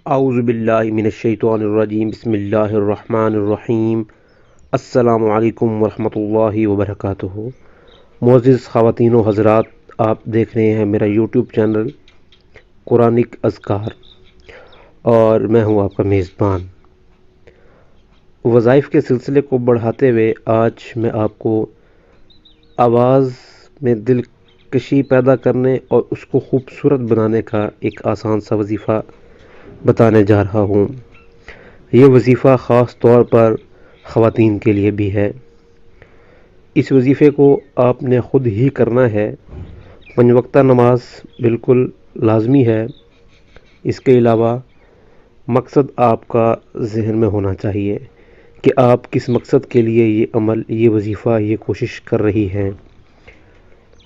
اعوذ باللہ من الشیطان الرجیم بسم اللہ الرحمن الرحیم السلام علیکم ورحمۃ اللہ وبرکاتہ۔ معزز خواتین و حضرات، آپ دیکھ رہے ہیں میرا یوٹیوب چینل قرآنک اذکار اور میں ہوں آپ کا میزبان۔ وظائف کے سلسلے کو بڑھاتے ہوئے آج میں آپ کو آواز میں دلکشی پیدا کرنے اور اس کو خوبصورت بنانے کا ایک آسان سا وظیفہ بتانے جا رہا ہوں۔ یہ وظیفہ خاص طور پر خواتین کے لیے بھی ہے۔ اس وظیفے کو آپ نے خود ہی کرنا ہے۔ 5 وقتہ نماز بالکل لازمی ہے۔ اس کے علاوہ مقصد آپ کا ذہن میں ہونا چاہیے کہ آپ کس مقصد کے لیے یہ عمل، یہ وظیفہ، یہ کوشش کر رہی ہیں۔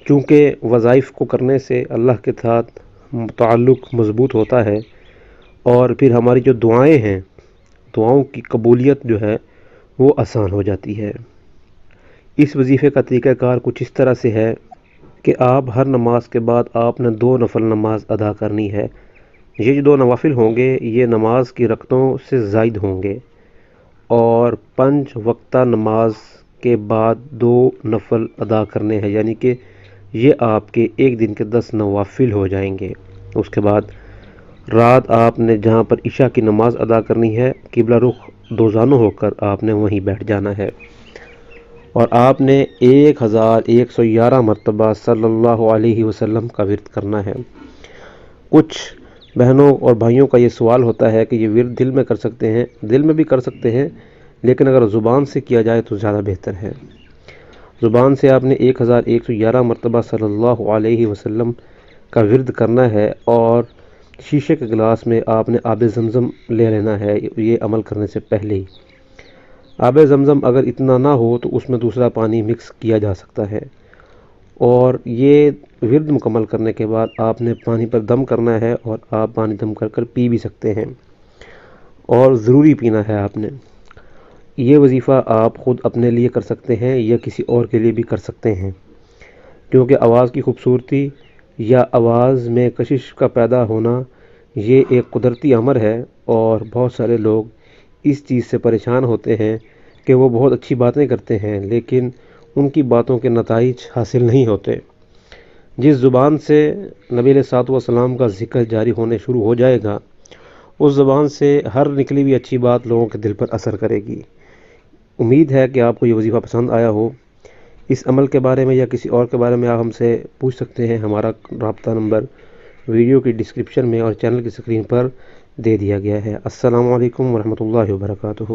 چونکہ وظائف کو کرنے سے اللہ کے ساتھ تعلق مضبوط ہوتا ہے اور پھر ہماری جو دعائیں ہیں، دعاؤں کی قبولیت جو ہے وہ آسان ہو جاتی ہے۔ اس وظیفے کا طریقہ کار کچھ اس طرح سے ہے کہ آپ ہر نماز کے بعد آپ نے 2 نفل نماز ادا کرنی ہے۔ یہ جو 2 نوافل ہوں گے یہ نماز کی رکعتوں سے زائد ہوں گے، اور 5 وقتہ نماز کے بعد 2 نفل ادا کرنے ہیں، یعنی کہ یہ آپ کے ایک دن کے 10 نوافل ہو جائیں گے۔ اس کے بعد رات آپ نے جہاں پر عشاء کی نماز ادا کرنی ہے، قبلہ رخ دوزانوں ہو کر آپ نے وہیں بیٹھ جانا ہے، اور آپ نے 1111 مرتبہ صلی اللہ علیہ وسلم کا ورد کرنا ہے۔ کچھ بہنوں اور بھائیوں کا یہ سوال ہوتا ہے کہ یہ ورد دل میں کر سکتے ہیں؟ دل میں بھی کر سکتے ہیں، لیکن اگر زبان سے کیا جائے تو زیادہ بہتر ہے۔ زبان سے آپ نے 1111 مرتبہ صلی اللہ علیہ وسلم کا ورد کرنا ہے، اور شیشے کے گلاس میں آپ نے آب زمزم لے لینا ہے یہ عمل کرنے سے پہلے ہی۔ آب زمزم اگر اتنا نہ ہو تو اس میں دوسرا پانی مکس کیا جا سکتا ہے، اور یہ ورد مکمل کرنے کے بعد آپ نے پانی پر دم کرنا ہے، اور آپ پانی دم کر کر پی بھی سکتے ہیں، اور ضروری پینا ہے آپ نے۔ یہ وظیفہ آپ خود اپنے لیے کر سکتے ہیں یا کسی اور کے لیے بھی کر سکتے ہیں، کیونکہ آواز کی خوبصورتی یا آواز میں کشش کا پیدا ہونا یہ ایک قدرتی امر ہے، اور بہت سارے لوگ اس چیز سے پریشان ہوتے ہیں کہ وہ بہت اچھی باتیں کرتے ہیں لیکن ان کی باتوں کے نتائج حاصل نہیں ہوتے۔ جس زبان سے نبی علیہ الصلوۃ والسلام کا ذکر جاری ہونے شروع ہو جائے گا، اس زبان سے ہر نکلی ہوئی اچھی بات لوگوں کے دل پر اثر کرے گی۔ امید ہے کہ آپ کو یہ وظیفہ پسند آیا ہو۔ اس عمل کے بارے میں یا کسی اور کے بارے میں آپ ہم سے پوچھ سکتے ہیں۔ ہمارا رابطہ نمبر ویڈیو کی ڈسکرپشن میں اور چینل کی اسکرین پر دے دیا گیا ہے۔ السلام علیکم ورحمۃ اللہ وبرکاتہ۔